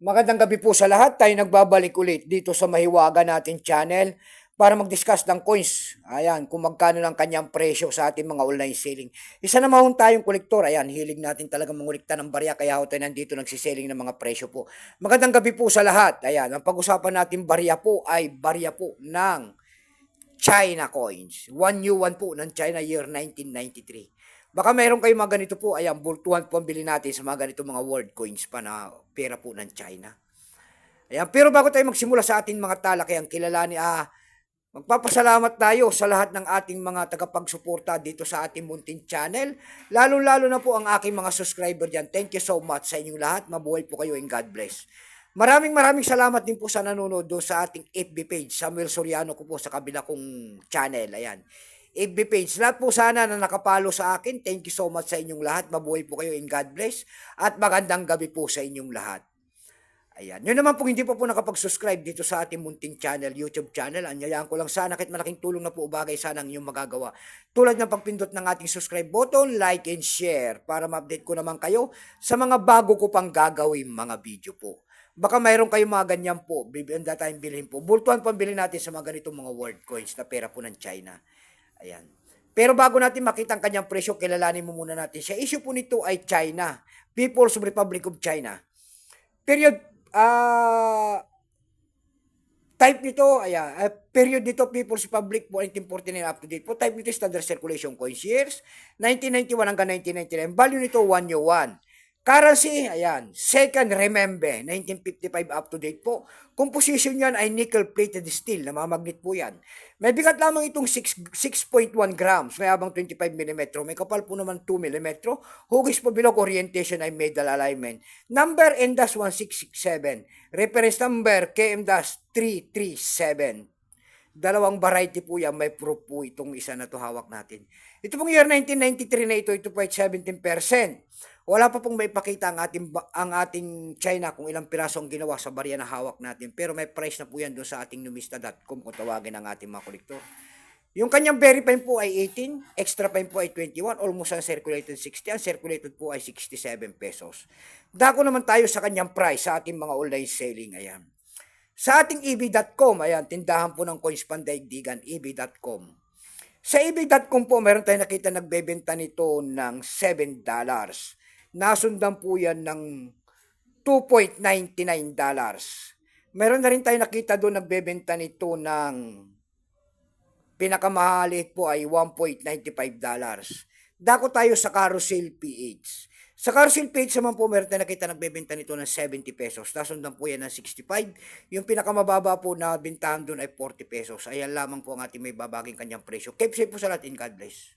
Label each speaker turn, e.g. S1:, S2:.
S1: Magandang gabi po sa lahat. Tayo nagbabalik ulit dito sa Mahiwaga natin channel para mag-discuss ng coins. Ayan, kung magkano ng kanyang presyo sa ating mga online selling. Isa naman tayong kolektor. Ayan, hilig natin talaga mangulikta ng barya kaya tayo nandito nagsiselling ng mga presyo po. Magandang gabi po sa lahat. Ayan, ang pag-usapan natin barya po ay barya po ng China coins. One new one po ng China year 1993. Baka meron kayong mga ganito po, ayan, bultuhan po ang bilhin natin sa mga ganito mga world coins pa na pera po ng China. Ayan, pero bago tayo magsimula sa ating mga talakayan, kilalanin, magpapasalamat tayo sa lahat ng ating mga tagapagsuporta dito sa ating munting channel. Lalo-lalo na po ang aking mga subscriber dyan. Thank you so much sa inyong lahat. Mabuhay po kayo and God bless. Maraming salamat din po sa nanonood do sa ating FB page, Samuel Soriano ko po sa kabila kong channel. Ayan. FB page. Lahat po sana na nakapalo sa akin. Thank you so much sa inyong lahat. Mabuhay po kayo and God bless. At magandang gabi po sa inyong lahat. Ayan. Yun naman po hindi pa po nakapag-subscribe dito sa ating munting channel, YouTube channel. Anyayaan ko lang sana kahit malaking tulong na po bagay sana ang inyong magagawa. Tulad ng pagpindot ng ating subscribe button, like and share para ma-update ko naman kayo sa mga bago ko pang gagawin mga video po. Baka mayroon kayong mga ganyan po, bibigyan tayong bilhin po. Bultuhan po ang bilhin natin sa mga ganitong mga world coins na pera po ng China. Ayan. Pero bago natin makita ang kanyang presyo, kilalanin mo muna natin siya. Issue po nito ay China, People's Republic of China. Period, type nito, ayan, period nito, People's Republic po, 1949 up to date po. Type nito, standard circulation coins years, 1991 hanggang 1999. Value nito, 1 yuan. Currency, ayan, second remember, 1955 up to date po. Composition yan ay nickel-plated steel, namamagnet po yan. May bigat lamang itong 6.1 grams, may habang 25 mm. May kapal po naman 2 mm. Hugis po bilog, orientation ay medal alignment. Number N-1667. Reference number KM-337. Dalawang variety po yan, may proof po itong isa na to hawak natin. Ito pong year 1993 na ito po ay 17%. Wala pa pong may pakita ang ating China kung ilang piraso ang ginawa sa barya na hawak natin. Pero may price na po yan doon sa ating numista.com kung tawagin ang ating mga kolektor. Yung kanyang very fine po ay 18, extra fine po ay 21, almost ang circulated 60, ang circulated po ay 67 pesos. Dako naman tayo sa kanyang price sa ating mga online selling. Ayan. Sa ating eb.com, ayan, tindahan po ng coins pandaigdigan, eb.com. Sa eb.com po, meron tayong nakita nagbebenta nito ng $7. Nasundan po yan ng $2.99. Meron na rin tayo nakita doon nagbebenta nito ng pinakamahalit po ay $1.95. Dako tayo sa Carousel PH. Sa Carousel PH naman po meron tayo nakita nagbebenta nito ng 70 pesos. Nasundan po yan ng 65. Yung pinakamababa po na bintahan doon ay 40 pesos. Ayan lamang po ang ating may babaging kanyang presyo. Keep safe po sa lahat and God bless.